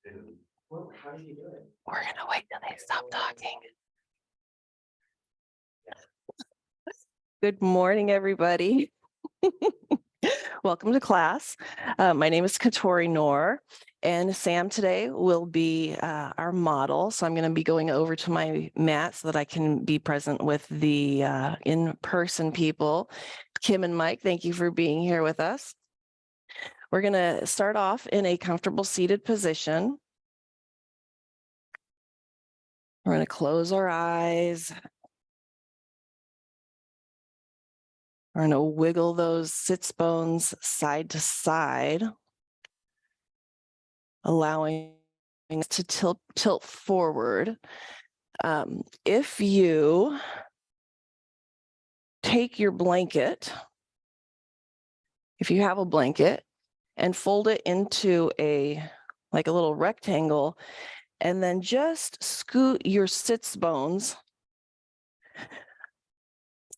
How did you do it? We're going to wait till they stop talking. Good morning, everybody. Welcome to class. My name is Katori Noor, and Sam today will be our model. So I'm going to be going over to my mat so that I can be present with the in-person people. Kim and Mike, thank you for being here with us. We're going to start off in a comfortable seated position. We're going to close our eyes. We're going to wiggle those sits bones side to side, allowing us to tilt forward. If you take your blanket, if you have a blanket, and fold it into like a little rectangle, and then just scoot your sits bones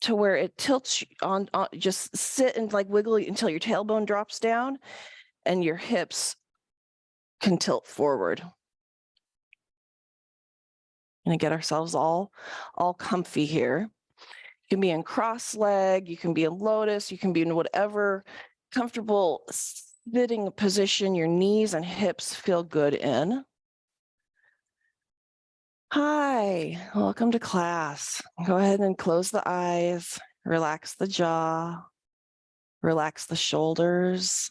to where it tilts on, just sit and like wiggle until your tailbone drops down and your hips can tilt forward. Gonna get ourselves all comfy here. You can be in cross leg, you can be in lotus, you can be in whatever comfortable sitting position your knees and hips feel good in. Hi, welcome to class. Go ahead and close the eyes, relax the jaw, relax the shoulders,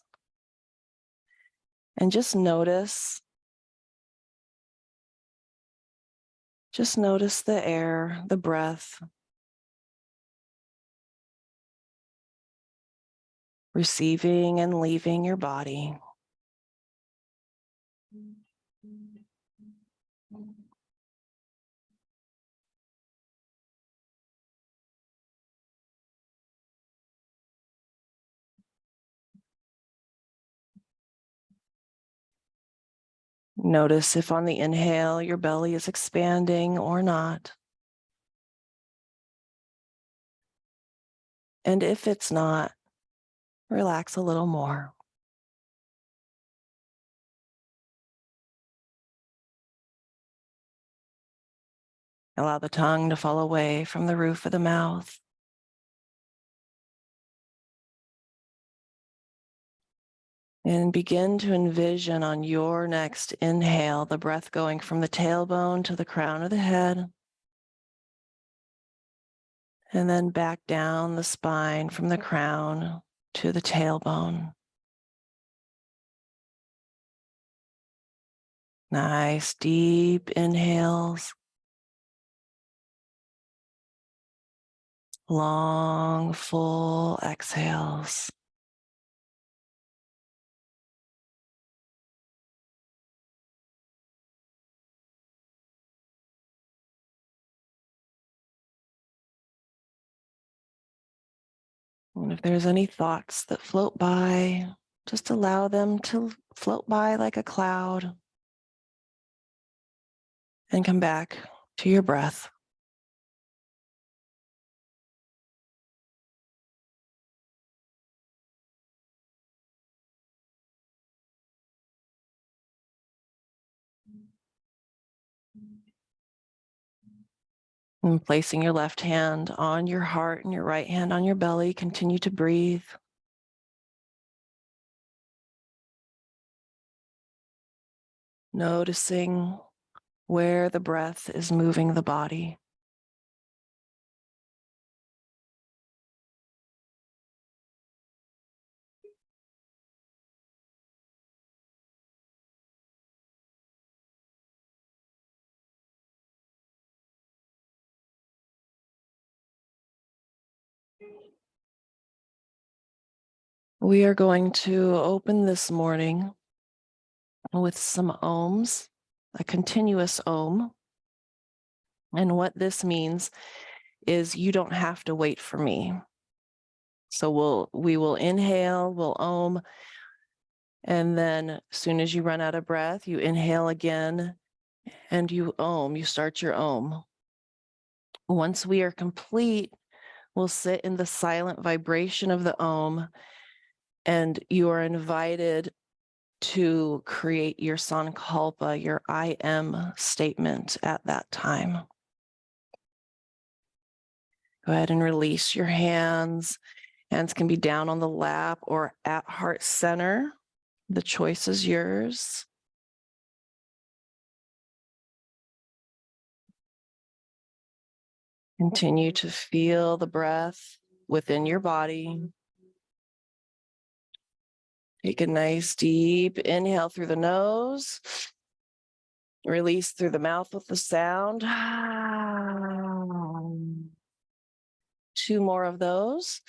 and just notice the air, the breath, receiving and leaving your body. Notice if on the inhale, your belly is expanding or not. And if it's not, relax a little more. Allow the tongue to fall away from the roof of the mouth. And begin to envision on your next inhale, the breath going from the tailbone to the crown of the head. And then back down the spine from the crown to the tailbone. Nice deep inhales. Long, full exhales. And if there's any thoughts that float by, just allow them to float by like a cloud and come back to your breath. And placing your left hand on your heart and your right hand on your belly, continue to breathe. Noticing where the breath is moving the body. We are going to open this morning with some ohms, a continuous ohm. And what this means is you don't have to wait for me. So we will inhale, we'll ohm, and then as soon as you run out of breath, you inhale again and you ohm, you start your ohm. Once we are complete, we'll sit in the silent vibration of the ohm, and you are invited to create your sankalpa, your I am statement at that time. Go ahead and release your hands. Hands can be down on the lap or at heart center. The choice is yours. Continue to feel the breath within your body. Take a nice deep inhale through the nose. Release through the mouth with the sound. 2 more of those.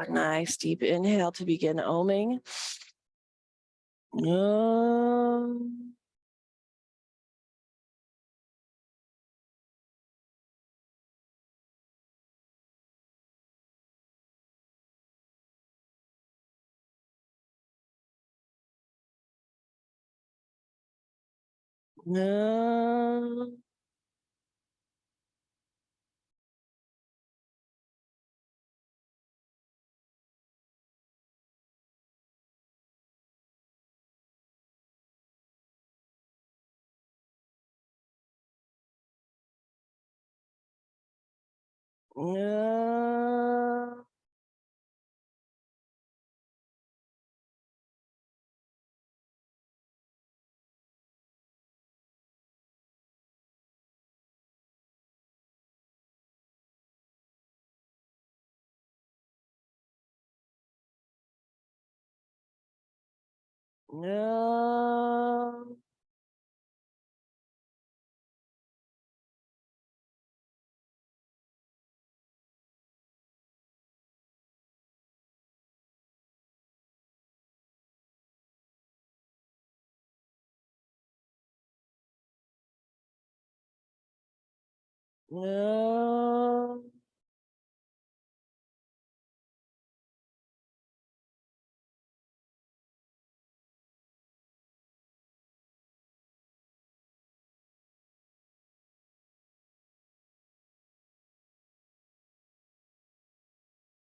Nice deep inhale to begin oming. No. No.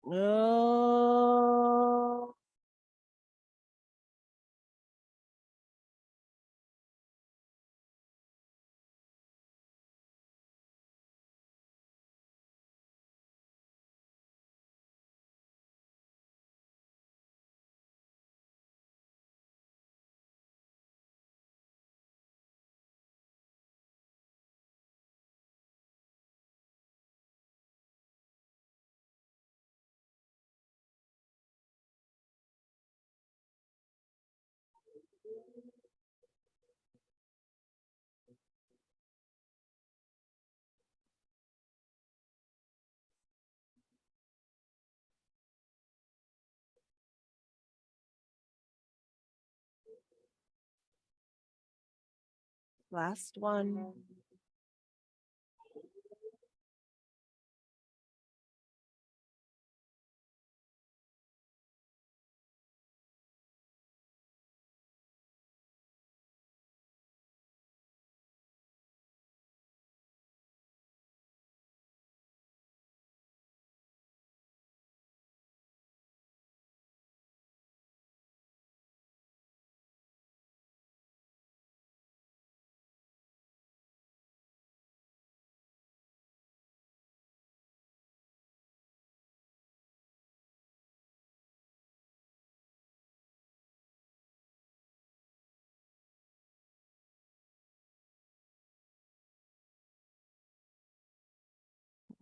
No. Last one.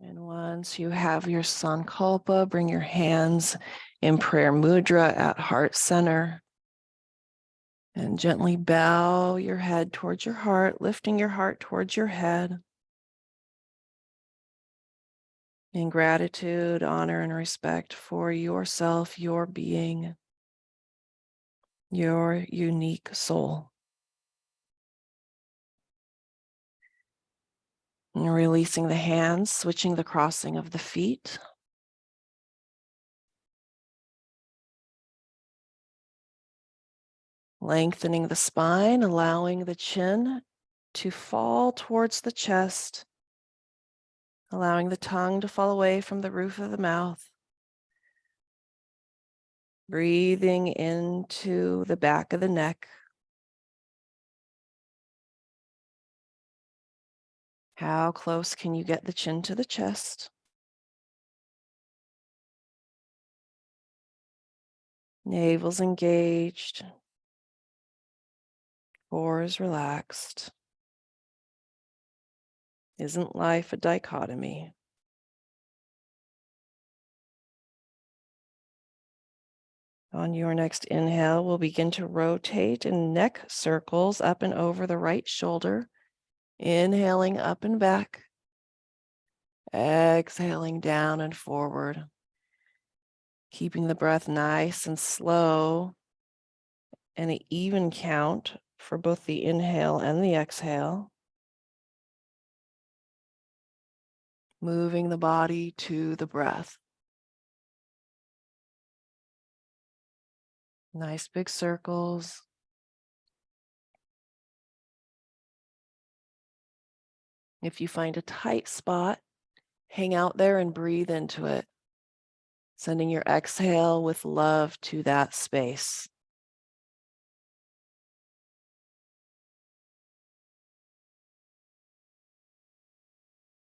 And once you have your sankalpa, bring your hands in prayer mudra at heart center. And gently bow your head towards your heart, lifting your heart towards your head. In gratitude, honor, and respect for yourself, your being, your unique soul. And releasing the hands, switching the crossing of the feet. Lengthening the spine, allowing the chin to fall towards the chest, allowing the tongue to fall away from the roof of the mouth. Breathing into the back of the neck. How close can you get the chin to the chest? Navel's engaged. Core is relaxed. Isn't life a dichotomy? On your next inhale, we'll begin to rotate in neck circles up and over the right shoulder. Inhaling up and back. Exhaling down and forward. Keeping the breath nice and slow and an even count for both the inhale and the exhale. Moving the body to the breath. Nice big circles. If you find a tight spot, hang out there and breathe into it, sending your exhale with love to that space.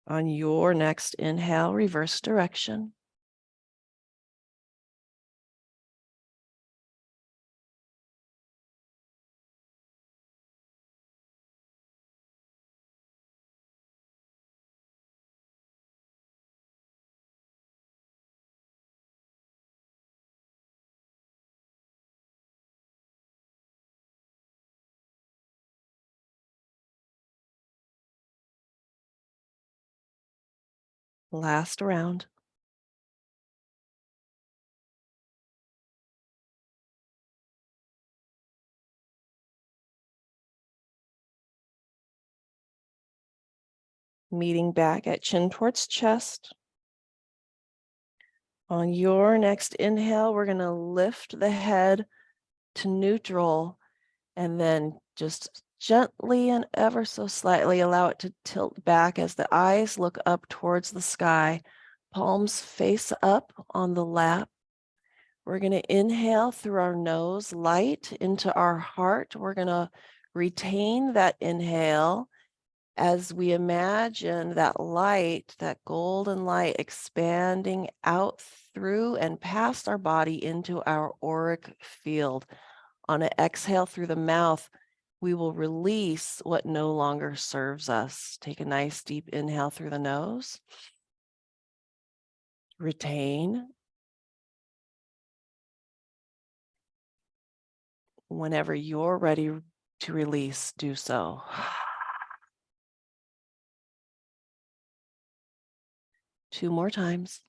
On your next inhale, reverse direction. Last round. Meeting back at chin towards chest. On your next inhale, we're going to lift the head to neutral and then just gently and ever so slightly allow it to tilt back as the eyes look up towards the sky. Palms face up on the lap. We're going to inhale through our nose, light into our heart. We're going to retain that inhale as we imagine that light, that golden light expanding out through and past our body into our auric field. On an exhale through the mouth, we will release what no longer serves us. Take a nice deep inhale through the nose. Retain. Whenever you're ready to release, do so. Two more times.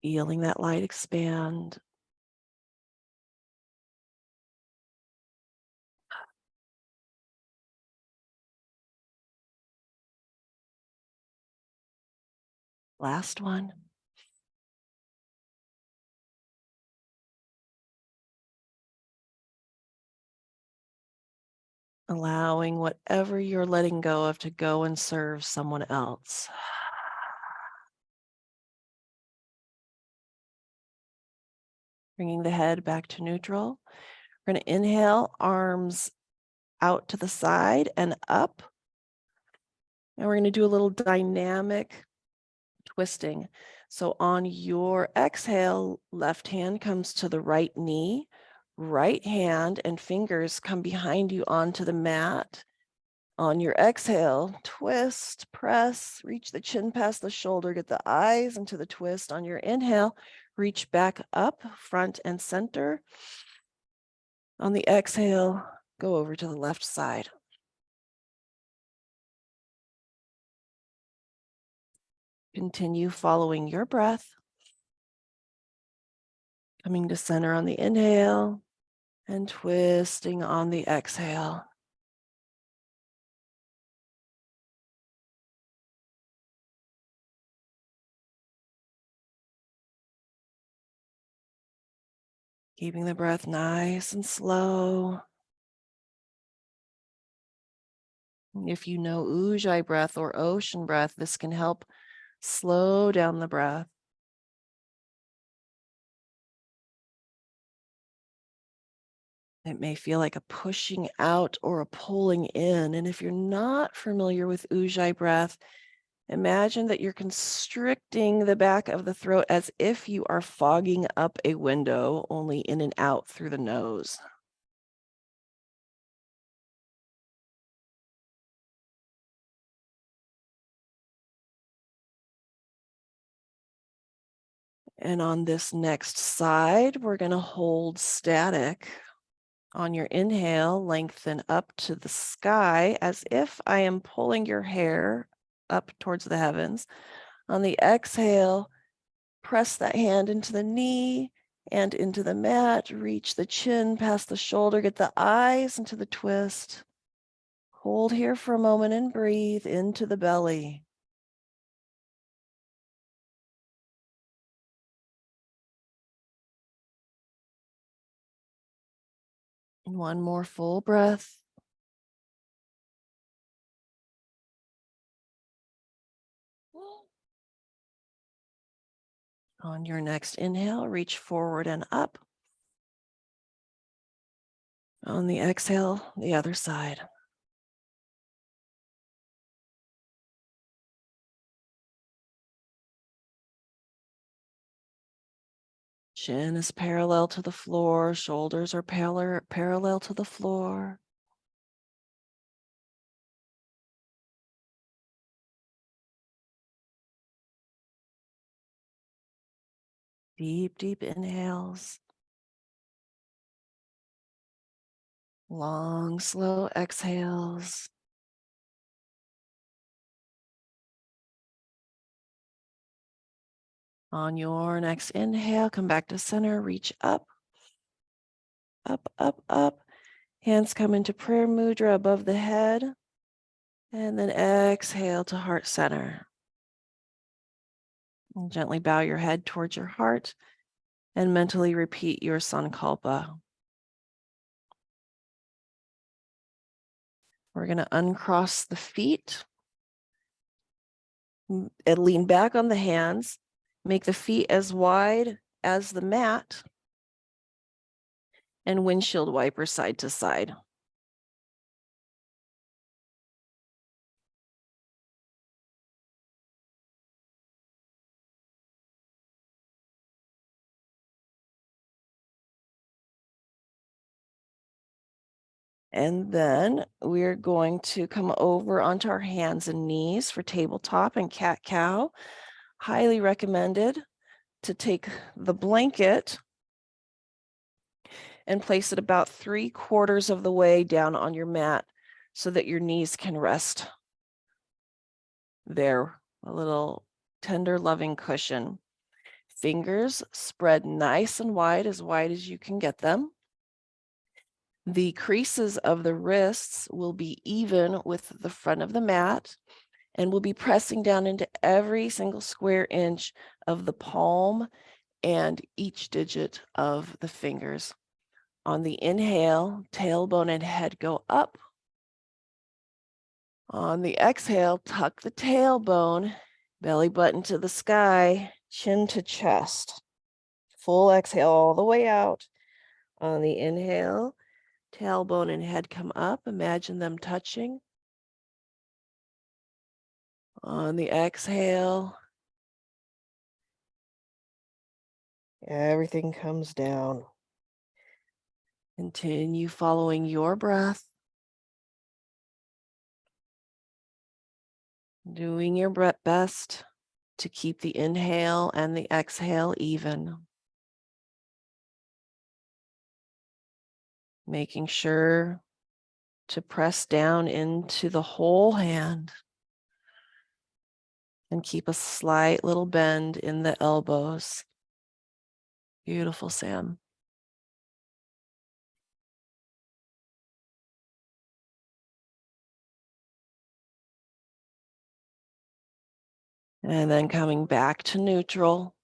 Feeling that light expand. Last one. Allowing whatever you're letting go of to go and serve someone else. Bringing the head back to neutral. We're going to inhale, arms out to the side and up. And we're going to do a little dynamic twisting. So on your exhale, left hand comes to the right knee, right hand and fingers come behind you onto the mat. On your exhale, twist, press, reach the chin past the shoulder, get the eyes into the twist. On your inhale, reach back up, front and center. On the exhale, go over to the left side. Continue following your breath. Coming to center on the inhale and twisting on the exhale. Keeping the breath nice and slow. If you know Ujjayi breath or ocean breath, this can help slow down the breath. It may feel like a pushing out or a pulling in. And if you're not familiar with Ujjayi breath, imagine that you're constricting the back of the throat as if you are fogging up a window, only in and out through the nose. And on this next side, we're going to hold static. On your inhale, lengthen up to the sky as if I am pulling your hair up towards the heavens. On the exhale, press that hand into the knee and into the mat. Reach the chin past the shoulder. Get the eyes into the twist. Hold here for a moment and breathe into the belly. One more full breath. On your next inhale, reach forward and up. On the exhale, the other side. Chin is parallel to the floor. Shoulders are parallel to the floor. Deep, deep inhales. Long, slow exhales. On your next inhale, come back to center, reach up, up, up, up. Hands come into prayer mudra above the head. And then exhale to heart center. And gently bow your head towards your heart and mentally repeat your sankalpa. We're going to uncross the feet and lean back on the hands. Make the feet as wide as the mat and windshield wiper side to side. And then we're going to come over onto our hands and knees for tabletop and cat-cow. Highly recommended to take the blanket and place it about 3/4 of the way down on your mat so that your knees can rest there. A little tender, loving cushion. Fingers spread nice and wide as you can get them. The creases of the wrists will be even with the front of the mat, and we'll be pressing down into every single square inch of the palm and each digit of the fingers. On the inhale, tailbone and head go up. On the exhale, tuck the tailbone, belly button to the sky, chin to chest. Full exhale all the way out. On the inhale, tailbone and head come up. Imagine them touching. On the exhale, everything comes down. Continue following your breath. Doing your best to keep the inhale and the exhale even. Making sure to press down into the whole hand and keep a slight little bend in the elbows. Beautiful, Sam. And then coming back to neutral,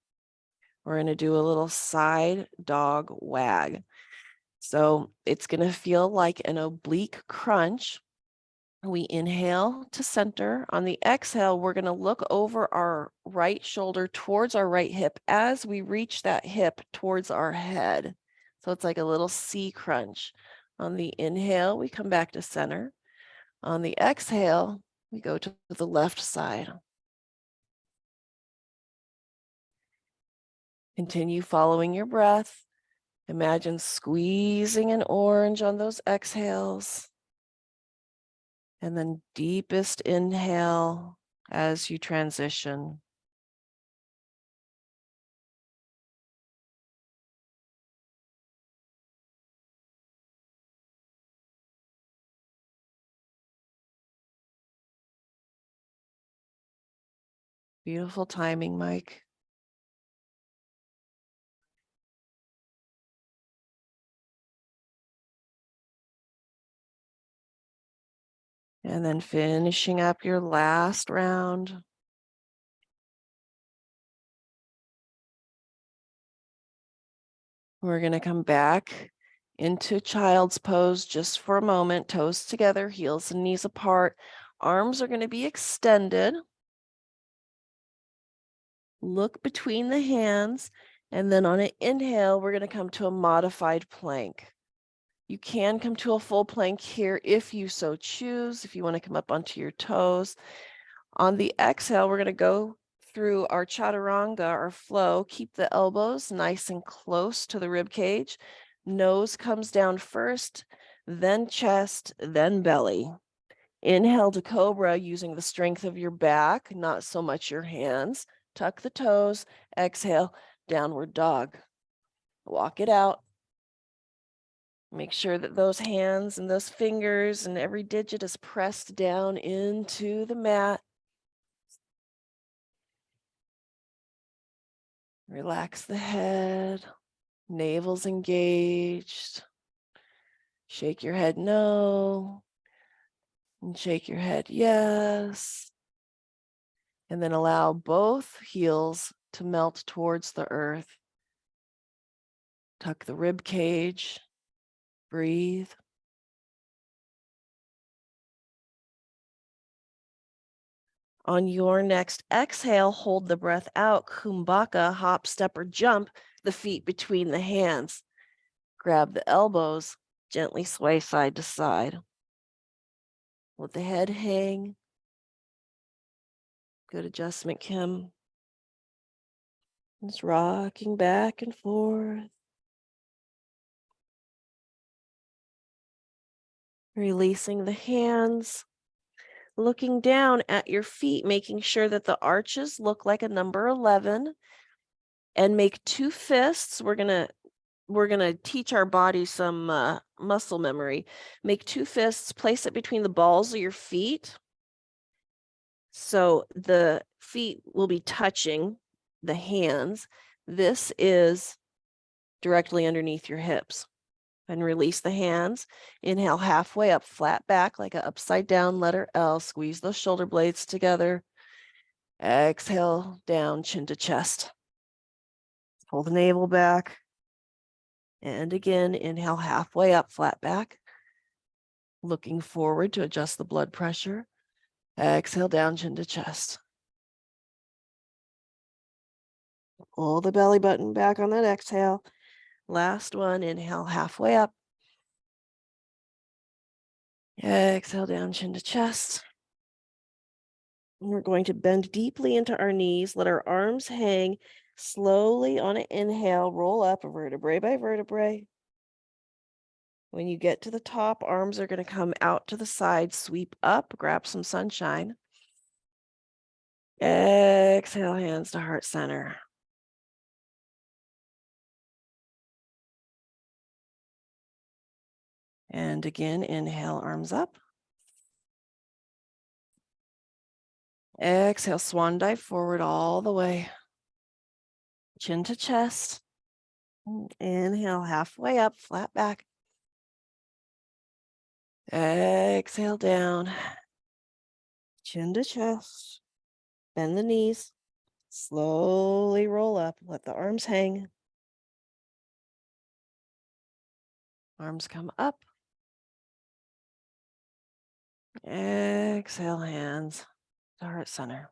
We're going to do a little side dog wag. So it's going to feel like an oblique crunch. We inhale to center. On the exhale, we're going to look over our right shoulder towards our right hip as we reach that hip towards our head. So it's like a little C crunch. On the inhale, we come back to center. On the exhale, we go to the left side. Continue following your breath. Imagine squeezing an orange on those exhales. And then deepest inhale as you transition. Beautiful timing, Mike. And then finishing up your last round. We're going to come back into child's pose just for a moment, toes together, heels and knees apart. Arms are going to be extended. Look between the hands, and then on an inhale, we're going to come to a modified plank. You can come to a full plank here if you so choose, if you want to come up onto your toes. On the exhale, we're going to go through our chaturanga, our flow. Keep the elbows nice and close to the rib cage. Nose comes down first, then chest, then belly. Inhale to cobra using the strength of your back, not so much your hands. Tuck the toes. Exhale, downward dog. Walk it out. Make sure that those hands and those fingers and every digit is pressed down into the mat. Relax the head. Navel's engaged. Shake your head no. And shake your head yes. And then allow both heels to melt towards the earth. Tuck the rib cage. Breathe. On your next exhale, hold the breath out. Kumbhaka, hop, step, or jump the feet between the hands. Grab the elbows, gently sway side to side. Let the head hang. Good adjustment, Kim. Just rocking back and forth. Releasing the hands. Looking down at your feet, making sure that the arches look like a number 11. And make two fists. We're gonna teach our body some muscle memory. Make two fists, place it between the balls of your feet. So the feet will be touching the hands. This is directly underneath your hips. And release the hands. Inhale halfway up, flat back like an upside down letter L. Squeeze those shoulder blades together. Exhale down, chin to chest. Pull the navel back. And again, inhale halfway up, flat back. Looking forward to adjust the blood pressure. Exhale down, chin to chest. Pull the belly button back on that exhale. Last one, inhale halfway up. Exhale down, chin to chest. And we're going to bend deeply into our knees. Let our arms hang slowly on an inhale. Roll up vertebrae by vertebrae. When you get to the top, arms are going to come out to the side. Sweep up, grab some sunshine. Exhale, hands to heart center. And again, inhale, arms up. Exhale, swan dive forward all the way. Chin to chest. Inhale, halfway up, flat back. Exhale down. Chin to chest. Bend the knees. Slowly roll up. Let the arms hang. Arms come up. Exhale, hands to heart center.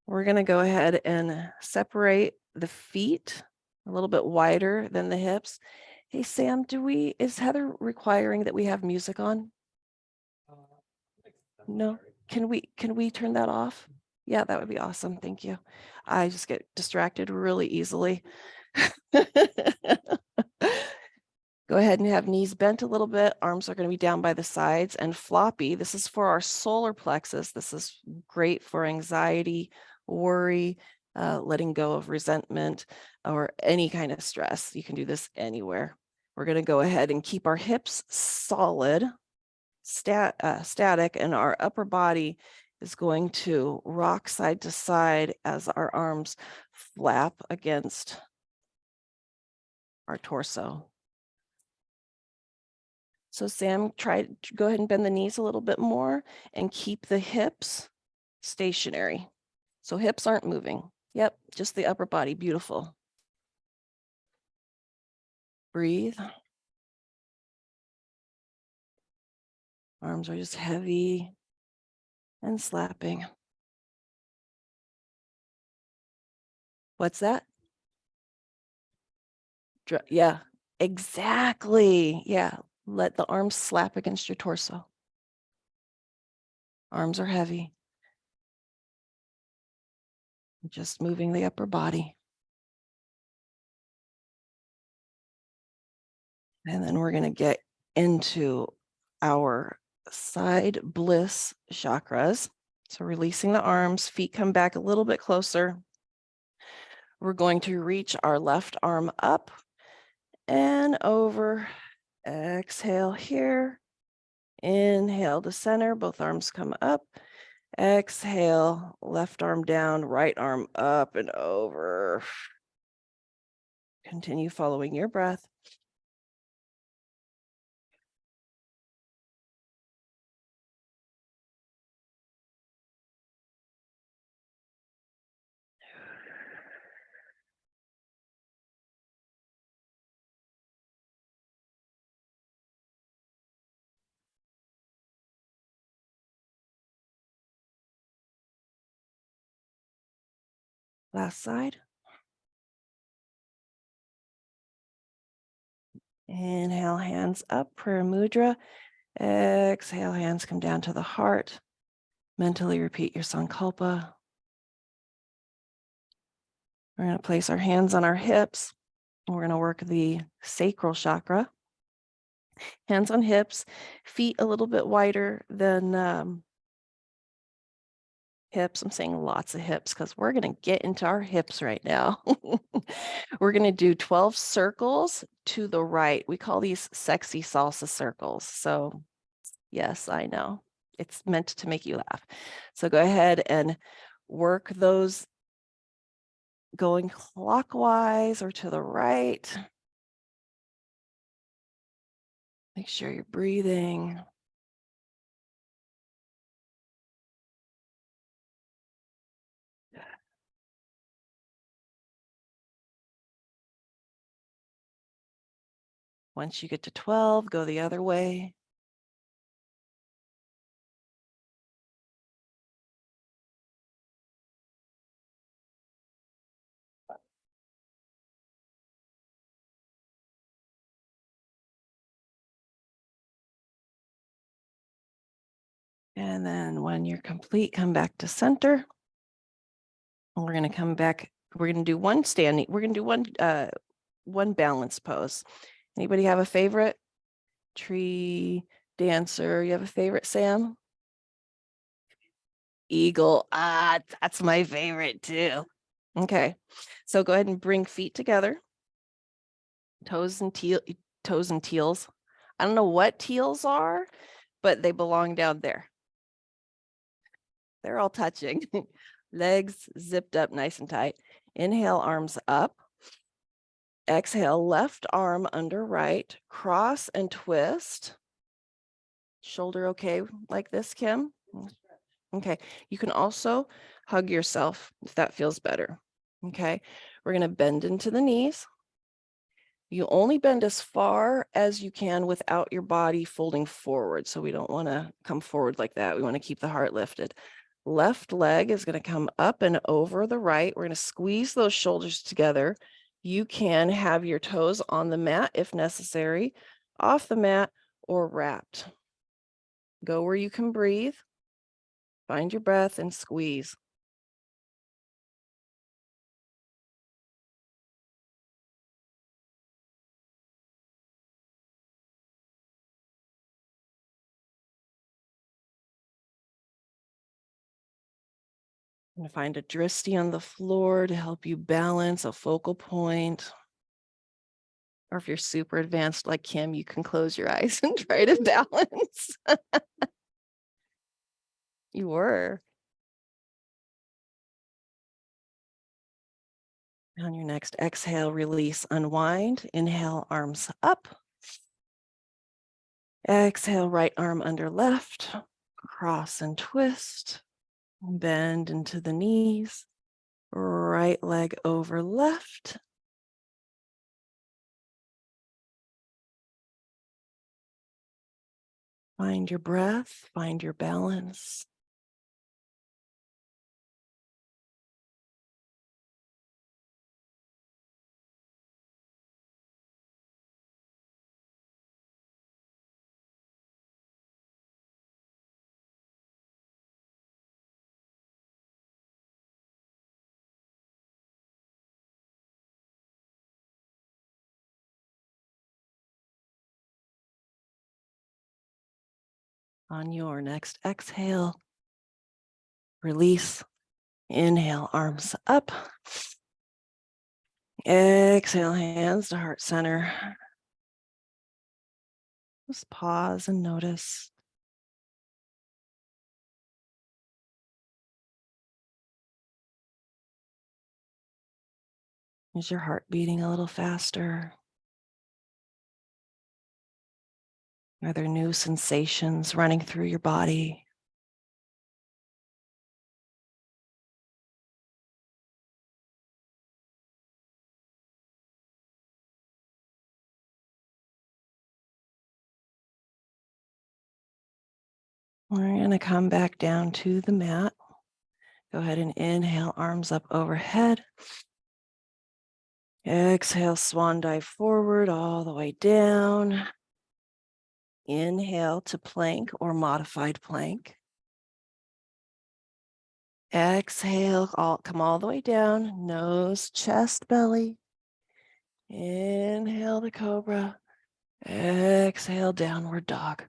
We're going to go ahead and separate the feet a little bit wider than the hips. Hey, Sam, is Heather requiring that we have music on? No. Can we turn that off? Yeah, that would be awesome. Thank you. I just get distracted really easily. Go ahead and have knees bent a little bit. Arms are going to be down by the sides and floppy. This is for our solar plexus. This is great for anxiety, worry, letting go of resentment, or any kind of stress. You can do this anywhere. We're going to go ahead and keep our hips solid, static, and our upper body is going to rock side to side as our arms flap against our torso. So Sam, go ahead and bend the knees a little bit more and keep the hips stationary. So hips aren't moving. Yep, just the upper body. Beautiful. Breathe. Arms are just heavy and slapping. What's that? Yeah, exactly. Yeah, let the arms slap against your torso. Arms are heavy. Just moving the upper body. And then we're going to get into our side bliss chakras. So releasing the arms, feet come back a little bit closer. We're going to reach our left arm up and over. Exhale here. Inhale to center, both arms come up. Exhale, left arm down, right arm up and over. Continue following your breath. Last side. Inhale, hands up, prayer mudra. Exhale, hands come down to the heart. Mentally repeat your sankalpa. We're going to place our hands on our hips. We're going to work the sacral chakra. Hands on hips, feet a little bit wider than hips. I'm saying lots of hips because we're going to get into our hips right now. We're going to do 12 circles to the right. We call these sexy salsa circles. So yes, I know. It's meant to make you laugh. So go ahead and work those going clockwise or to the right. Make sure you're breathing. Once you get to 12, go the other way. And then when you're complete, come back to center. And we're going to come back. We're going to do one standing. We're going to do one balance pose. Anybody have a favorite? Tree, dancer. You have a favorite, Sam? Eagle. Ah, that's my favorite too. Okay. So go ahead and bring feet together. Toes and teals. I don't know what teals are, but they belong down there. They're all touching. Legs zipped up nice and tight. Inhale, arms up. Exhale, left arm under right. Cross and twist. Shoulder okay like this, Kim? Okay. You can also hug yourself if that feels better. Okay. We're going to bend into the knees. You only bend as far as you can without your body folding forward. So we don't want to come forward like that. We want to keep the heart lifted. Left leg is going to come up and over the right. We're going to squeeze those shoulders together. You can have your toes on the mat if necessary, off the mat, or wrapped. Go where you can breathe. Find your breath and squeeze. And find a drishti on the floor to help you balance a focal point. Or if you're super advanced like Kim, you can close your eyes and try to balance. You were. On your next exhale, release, unwind. Inhale, arms up. Exhale, right arm under left. Cross and twist. Bend into the knees. Right leg over left. Find your breath, find your balance. On your next exhale, release. Inhale, arms up. Exhale, hands to heart center. Just pause and notice. Is your heart beating a little faster? Are there new sensations running through your body? We're going to come back down to the mat. Go ahead and inhale, arms up overhead. Exhale, swan dive forward all the way down. Inhale to plank or modified plank. Exhale, come all the way down, nose, chest, belly. Inhale the cobra. Exhale, downward dog.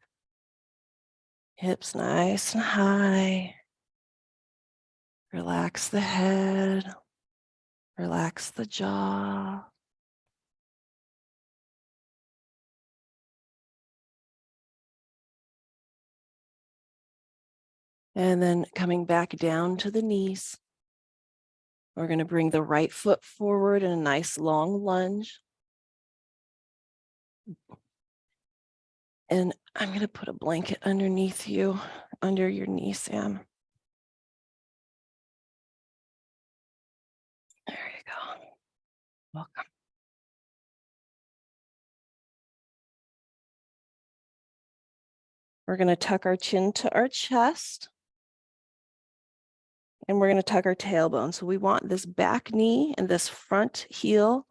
Hips nice and high. Relax the head. Relax the jaw. And then coming back down to the knees. We're going to bring the right foot forward in a nice long lunge. And I'm going to put a blanket underneath you, under your knee, Sam. There you go. Welcome. We're going to tuck our chin to our chest. And we're going to tuck our tailbone. So we want this back knee and this front heel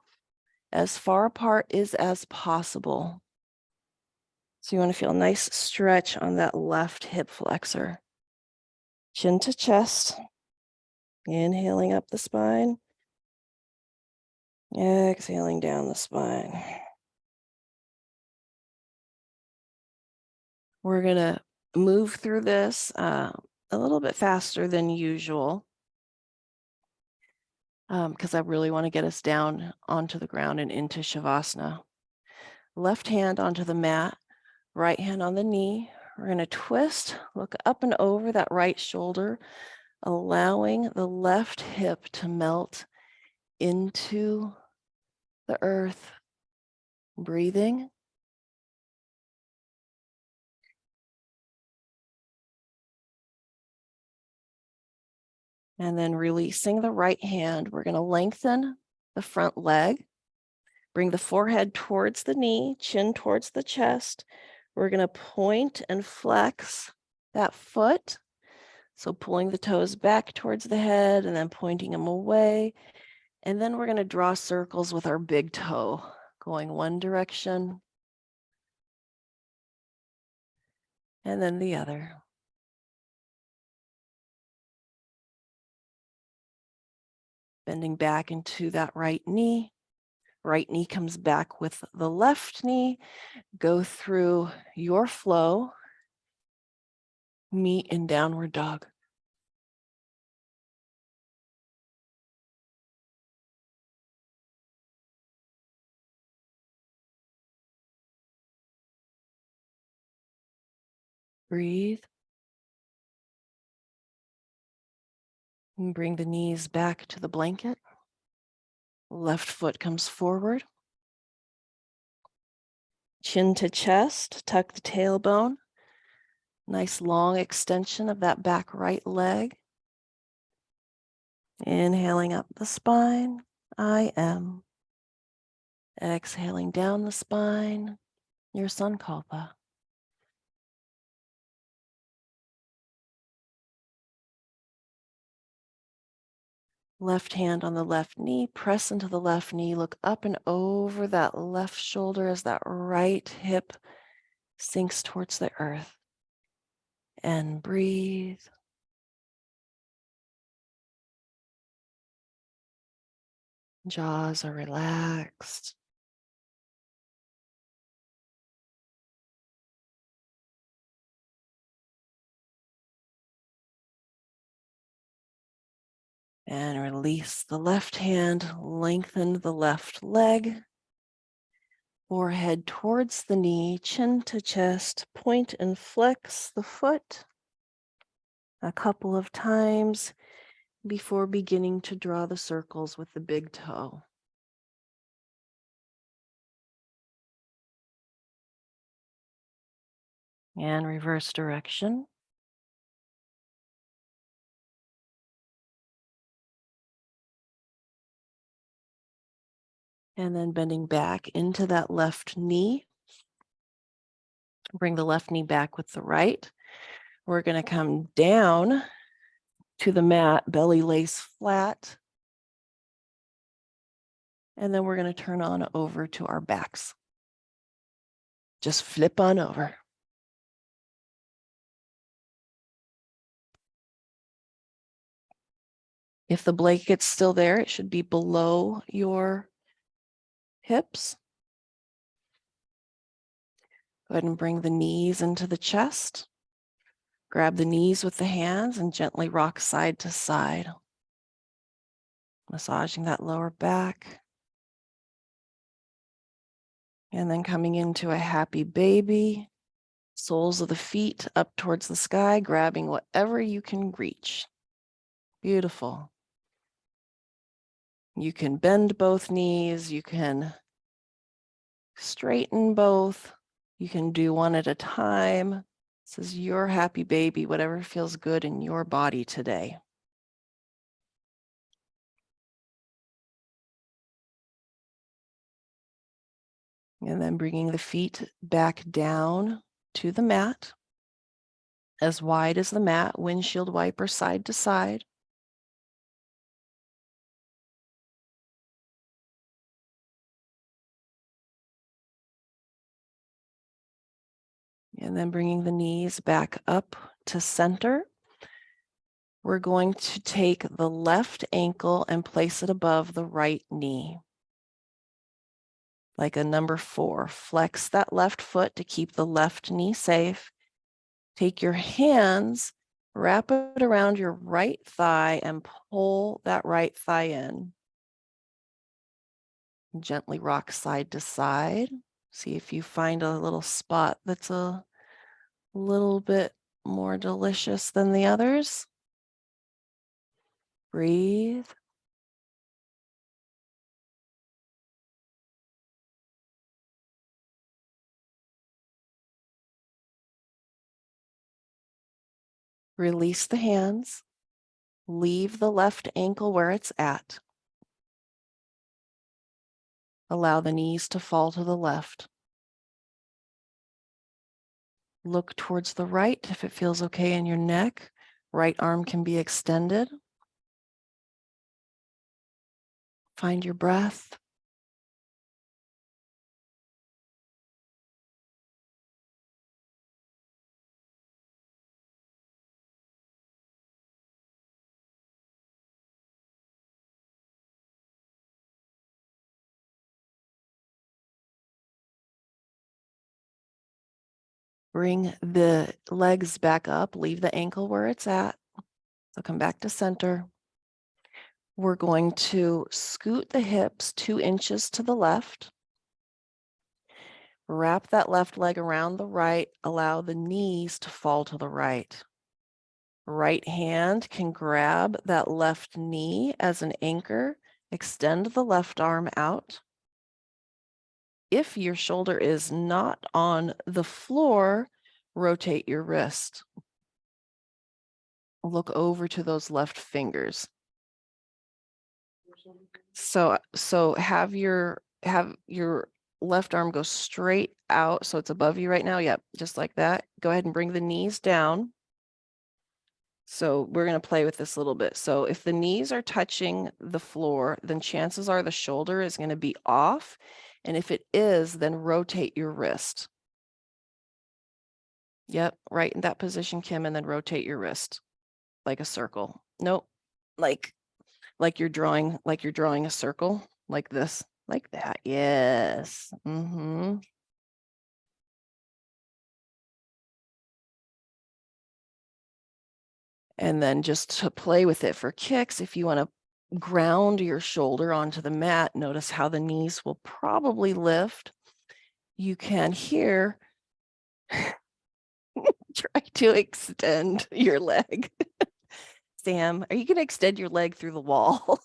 as far apart as possible. So you want to feel a nice stretch on that left hip flexor. Chin to chest. Inhaling up the spine. Exhaling down the spine. We're going to move through this a little bit faster than usual because I really want to get us down onto the ground and into Shavasana. Left hand onto the mat, right hand on the knee. We're going to twist, look up and over that right shoulder, allowing the left hip to melt into the earth. Breathing. And then releasing the right hand, we're going to lengthen the front leg. Bring the forehead towards the knee, chin towards the chest. We're going to point and flex that foot. So pulling the toes back towards the head and then pointing them away. And then we're going to draw circles with our big toe, going one direction and then the other. Bending back into that right knee. Right knee comes back with the left knee. Go through your flow. Meet in downward dog. Breathe. And bring the knees back to the blanket. Left foot comes forward. Chin to chest, tuck the tailbone. Nice long extension of that back right leg. Inhaling up the spine, I am. Exhaling down the spine, your Sankalpa. Left hand on the left knee, press into the left knee, look up and over that left shoulder as that right hip sinks towards the earth. And breathe. Jaws are relaxed. And release the left hand, lengthen the left leg. Forehead towards the knee, chin to chest, point and flex the foot a couple of times before beginning to draw the circles with the big toe. And reverse direction. And then bending back into that left knee. Bring the left knee back with the right. We're going to come down to the mat, belly lays flat. And then we're going to turn on over to our backs. Just flip on over. If the blanket's still there, it should be below your hips. Go ahead and bring the knees into the chest. Grab the knees with the hands and gently rock side to side. Massaging that lower back. And then coming into a happy baby. Soles of the feet up towards the sky, grabbing whatever you can reach. Beautiful. You can bend both knees. You can straighten both. You can do one at a time. This is your happy baby, whatever feels good in your body today. And then bringing the feet back down to the mat, as wide as the mat, windshield wiper side to side. And then bringing the knees back up to center. We're going to take the left ankle and place it above the right knee. Like a number 4, flex that left foot to keep the left knee safe. Take your hands, wrap it around your right thigh and pull that right thigh in. Gently rock side to side. See if you find a little spot that's a little bit more delicious than the others. Breathe. Release the hands. Leave the left ankle where it's at. Allow the knees to fall to the left. Look towards the right if it feels okay in your neck. Right arm can be extended. Find your breath. Bring the legs back up. Leave the ankle where it's at. So come back to center. We're going to scoot the hips 2 inches to the left. Wrap that left leg around the right. Allow the knees to fall to the right. Right hand can grab that left knee as an anchor. Extend the left arm out. If your shoulder is not on the floor, rotate your wrist. Look over to those left fingers. So have your left arm go straight out so it's above you right now. Yep, just like that. Go ahead and bring the knees down. So we're going to play with this a little bit. So if the knees are touching the floor, then chances are the shoulder is going to be off. And if it is, then rotate your wrist. Yep, right in that position, Kim, and then rotate your wrist like a circle. Nope, like you're drawing a circle like this, like that. Yes. Mm-hmm. And then just to play with it for kicks, if you want to ground your shoulder onto the mat, notice how the knees will probably lift. You can here try to extend your leg. Sam, are you going to extend your leg through the wall?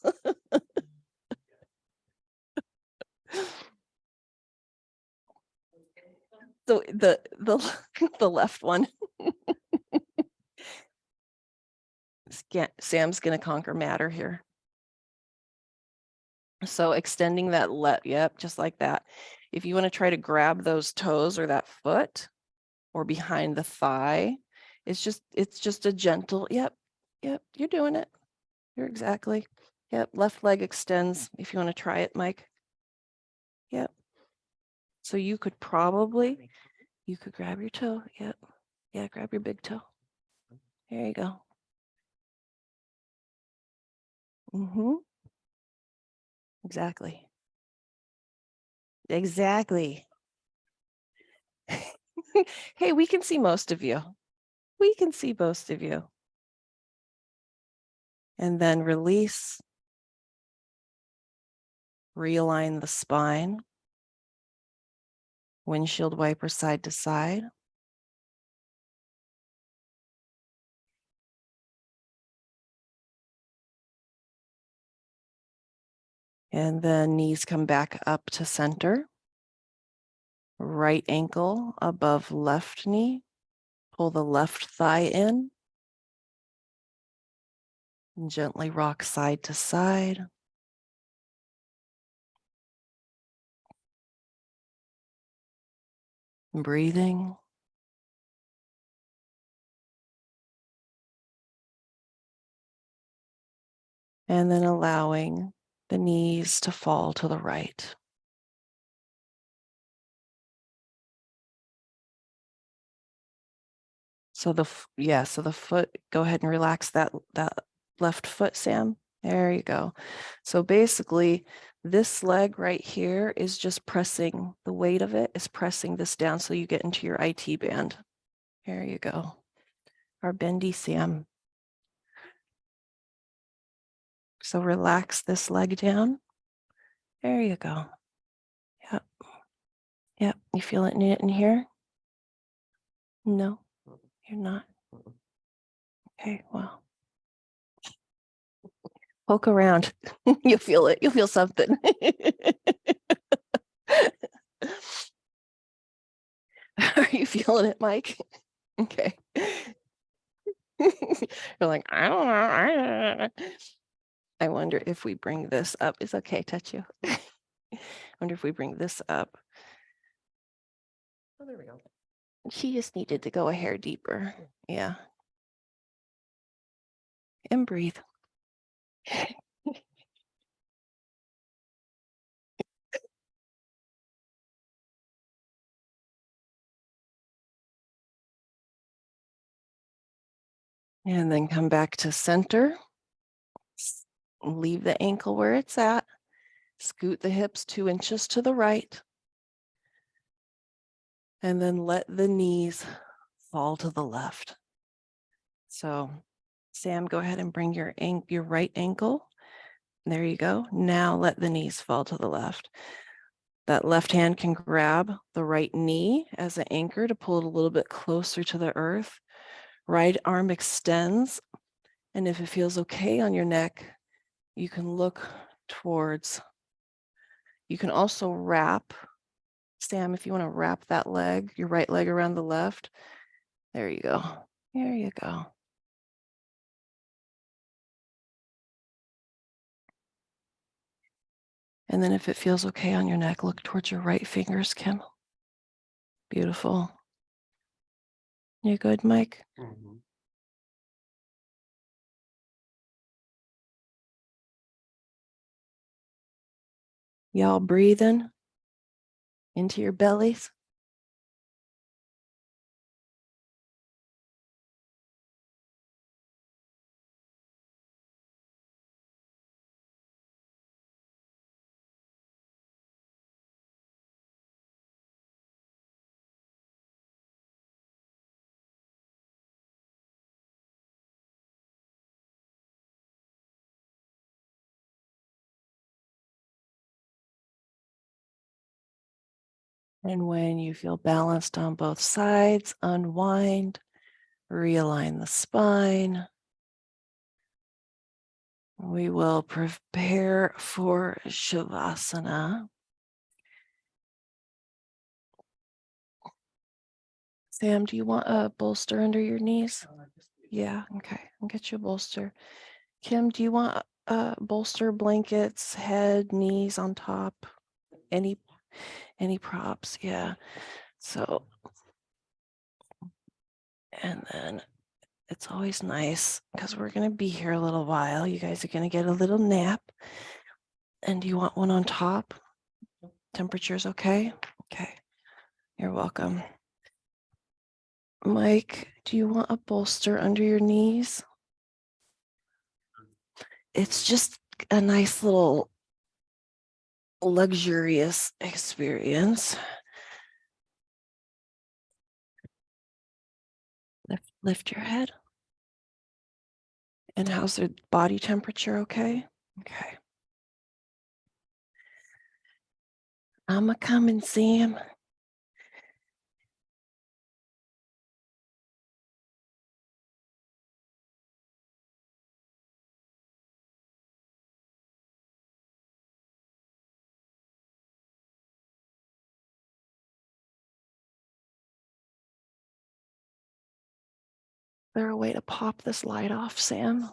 So the left one. Sam's going to conquer matter here. So extending that yep, just like that. If you want to try to grab those toes or that foot or behind the thigh, it's just a gentle, yep, you're doing it. You're exactly. Yep, left leg extends if you want to try it, Mike. Yep. So you could grab your toe. Yep. Yeah, grab your big toe. There you go. Mm-hmm. Exactly. Exactly. Hey, we can see most of you. We can see most of you. And then release. Realign the spine. Windshield wiper side to side. And then knees come back up to center. Right ankle above left knee. Pull the left thigh in. And gently rock side to side. Breathing. And then allowing the knees to fall to the right. So the foot, go ahead and relax that left foot, Sam. There you go. So basically, this leg right here is just pressing, the weight of it is pressing this down so you get into your IT band. There you go. Our bendy Sam. So relax this leg down. There you go. Yep. Yep. You feel it in here? No, you're not. Okay, well. Poke around. You'll feel it. You'll feel something. Are you feeling it, Mike? Okay. You're like, I don't know. I wonder if we bring this up. It's okay, touch you. I wonder if we bring this up. Oh, there we go. She just needed to go a hair deeper. Yeah. And breathe. And then come back to center. Leave the ankle where it's at. Scoot the hips 2 inches to the right. And then let the knees fall to the left. So Sam, go ahead and bring your right ankle. There you go. Now let the knees fall to the left. That left hand can grab the right knee as an anchor to pull it a little bit closer to the earth. Right arm extends. And if it feels okay on your neck, you can look towards, you can also wrap, Sam, if you want to wrap that leg, your right leg around the left. There you go. There you go. And then if it feels okay on your neck, look towards your right fingers, Kim. Beautiful. You good, Mike? Mhm. Y'all breathing into your bellies? And when you feel balanced on both sides, unwind, realign the spine. We will prepare for Shavasana. Sam, do you want a bolster under your knees? Yeah, okay. I'll get you a bolster. Kim, do you want bolster, blankets, head, knees on top? Any props? Yeah. So, and then it's always nice because we're going to be here a little while. You guys are going to get a little nap. And do you want one on top? Temperature's okay? Okay. You're welcome. Mike, do you want a bolster under your knees? It's just a nice little luxurious experience. Lift your head. And how's the body temperature? Okay. Okay. I'ma come and see him. Is there a way to pop this light off, Sam?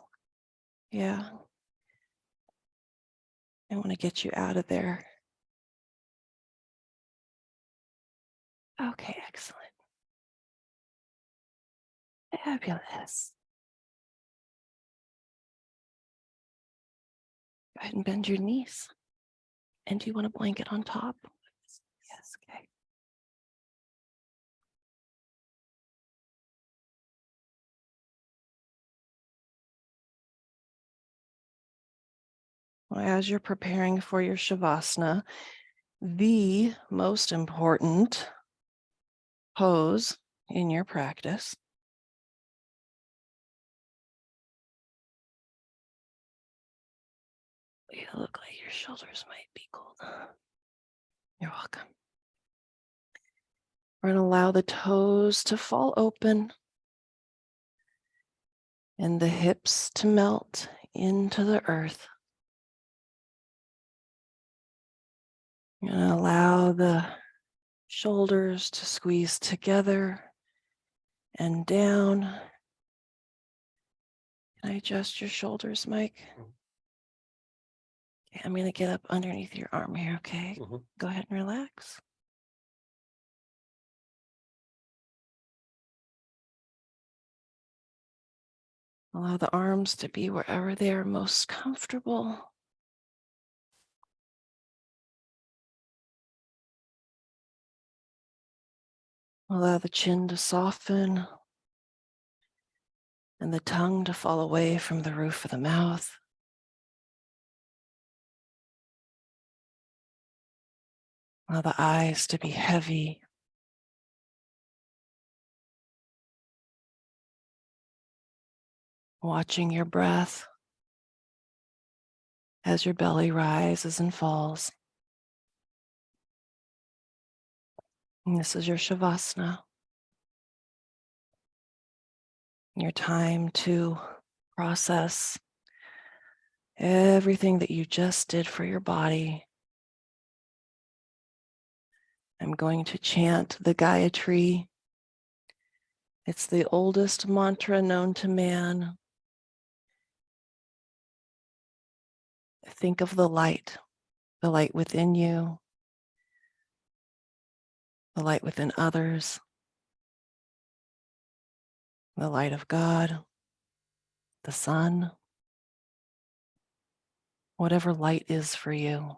Yeah. I want to get you out of there. Okay, excellent. Fabulous. Go ahead and bend your knees. And do you want a blanket on top? Yes, okay. Well, as you're preparing for your Shavasana, the most important pose in your practice you look like your shoulders might be cold. You're welcome. We're going to allow the toes to fall open and the hips to melt into the earth. You're going to allow the shoulders to squeeze together and down. Can I adjust your shoulders, Mike? Mhm. Okay, I'm going to get up underneath your arm here, okay? Mhm. Go ahead and relax. Allow the arms to be wherever they are most comfortable. Allow the chin to soften and the tongue to fall away from the roof of the mouth. Allow the eyes to be heavy. Watching your breath as your belly rises and falls. And this is your Shavasana. Your time to process everything that you just did for your body. I'm going to chant the Gayatri. It's the oldest mantra known to man. Think of the light within you, the light within others, the light of God, the sun, whatever light is for you.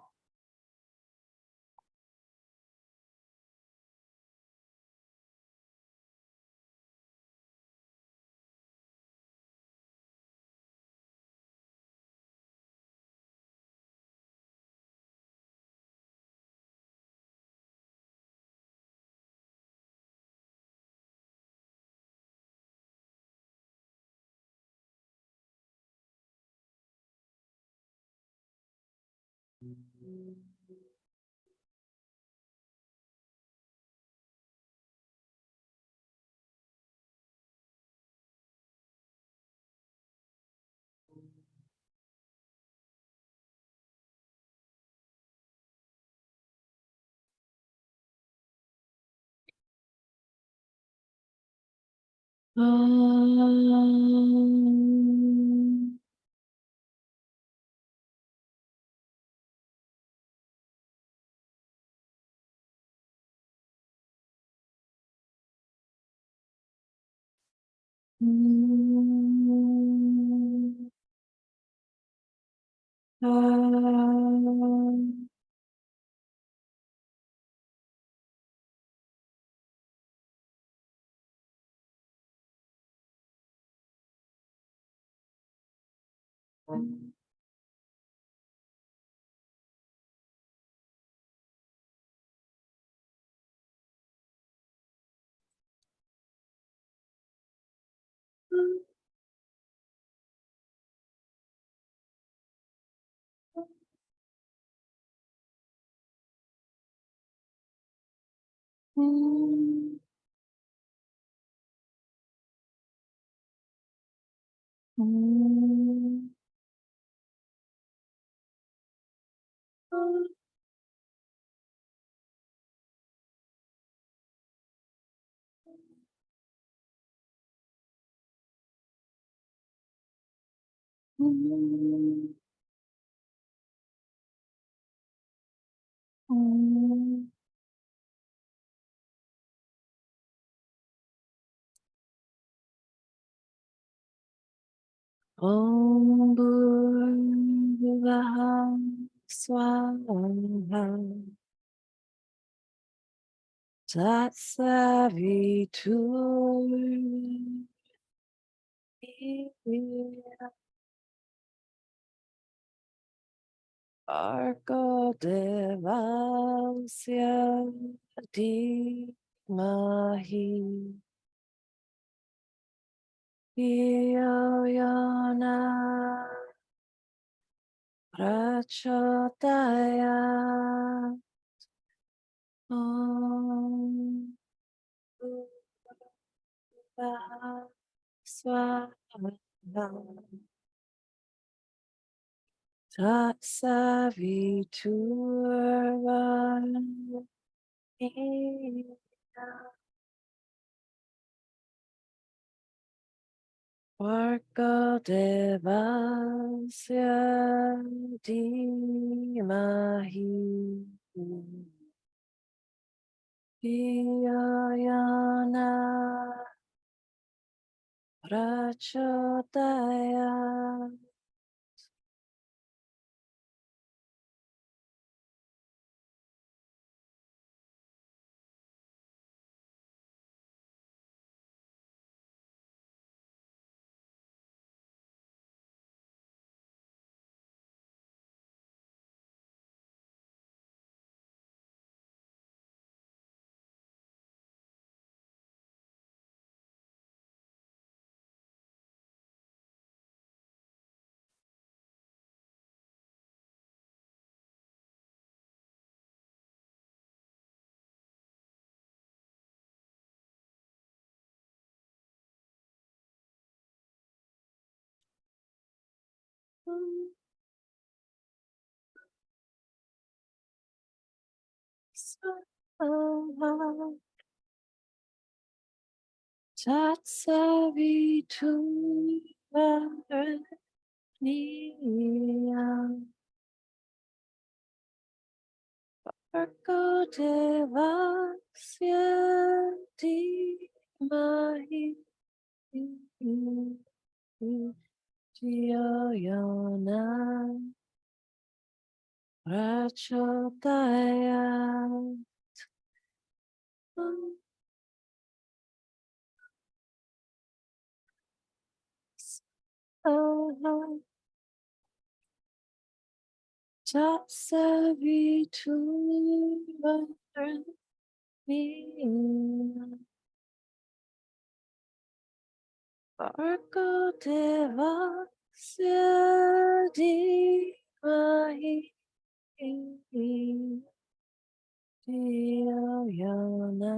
Om Bhurvibhaha Swaha Tatsavitur Argo Devasya Dhimahi Yo Yona Prachodaya Om Bhurvibhaha Swaha Tatsavitur Vargo devasya dhimahi Dhiyayana prachodaya. Tatsavitu Varaniya Vargo devasya dhimahi Dhiyayana prachodaya. Tatsavitu Varaniya Vargo devasya dhimahi Dhiyayana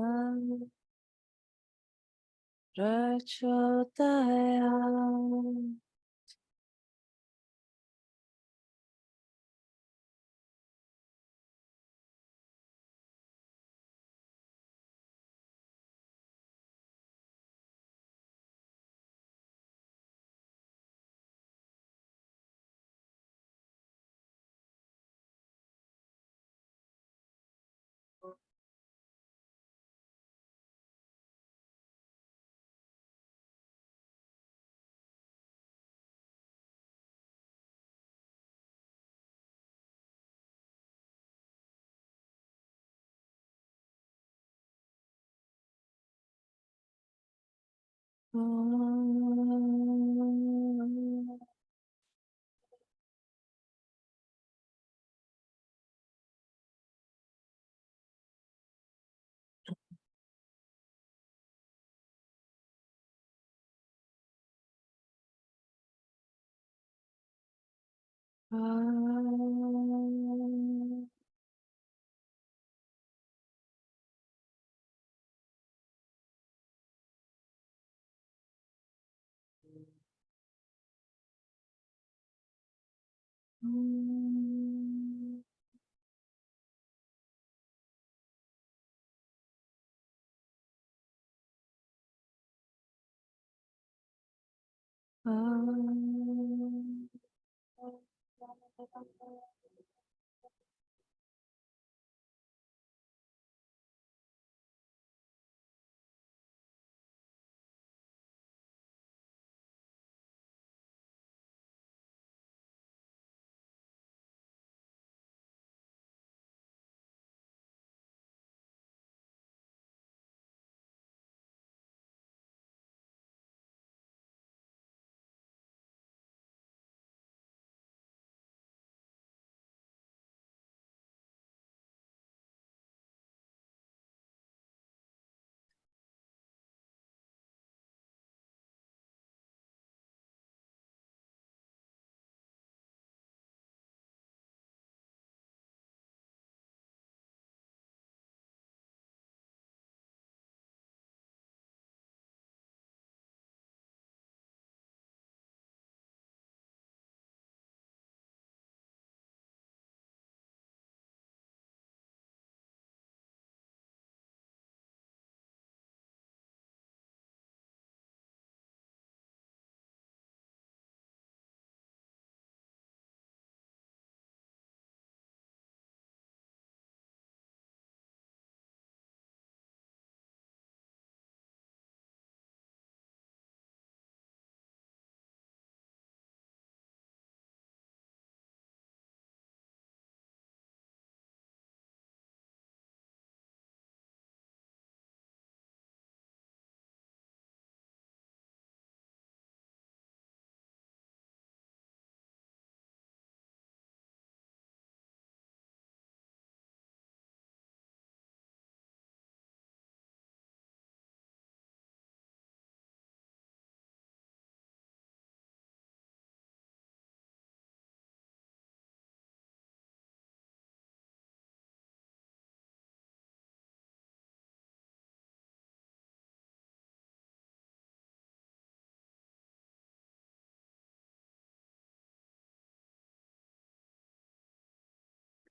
prachodaya.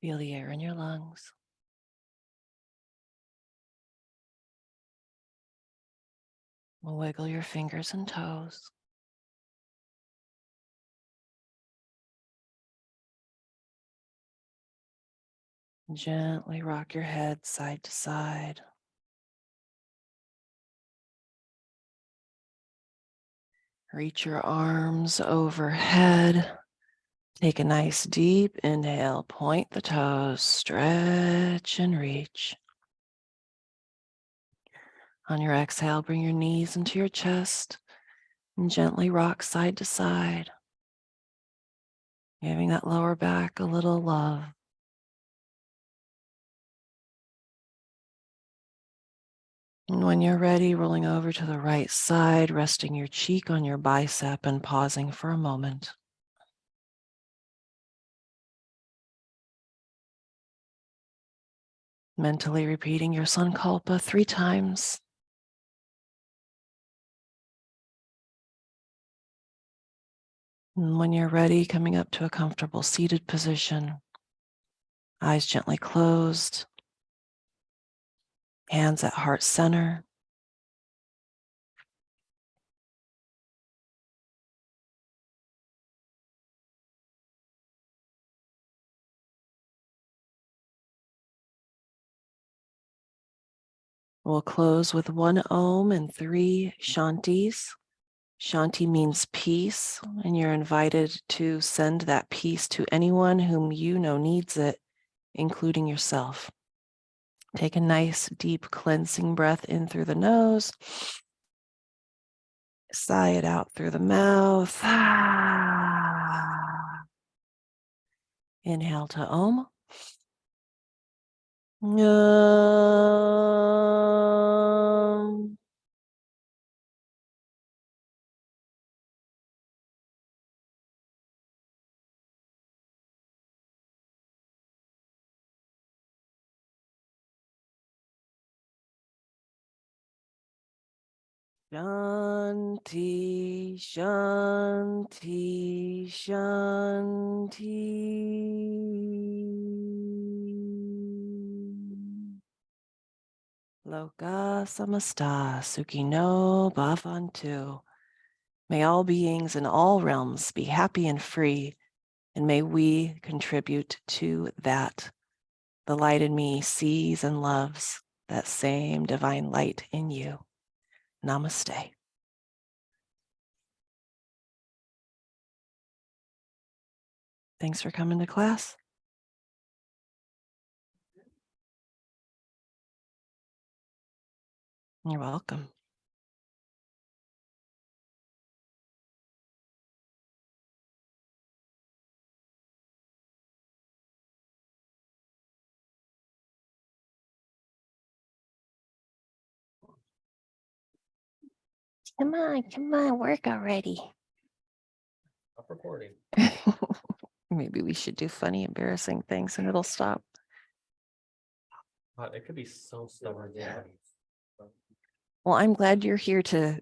Feel the air in your lungs. Wiggle your fingers and toes. Gently rock your head side to side. Reach your arms overhead. Take a nice deep inhale. Point the toes, stretch and reach. On your exhale, bring your knees into your chest and gently rock side to side, giving that lower back a little love. And when you're ready, rolling over to the right side, resting your cheek on your bicep and pausing for a moment. Mentally repeating your Sankalpa 3 times. And when you're ready, coming up to a comfortable seated position, eyes gently closed, hands at heart center. We'll close with 1 Om and 3 Shantis. Shanti means peace, and you're invited to send that peace to anyone whom you know needs it, including yourself. Take a nice, deep cleansing breath in through the nose. Sigh it out through the mouth. Inhale to Om. Om. Shanti, Shanti, Shanti. Loka samasta sukhino bhavantu. May all beings in all realms be happy and free, and may we contribute to that. The light in me sees and loves that same divine light in you. Namaste. Thanks for coming to class. You're welcome. Come on, work already. Stop recording. Maybe we should do funny, embarrassing things and it'll stop. It could be so stubborn. Yeah. Well, I'm glad you're here to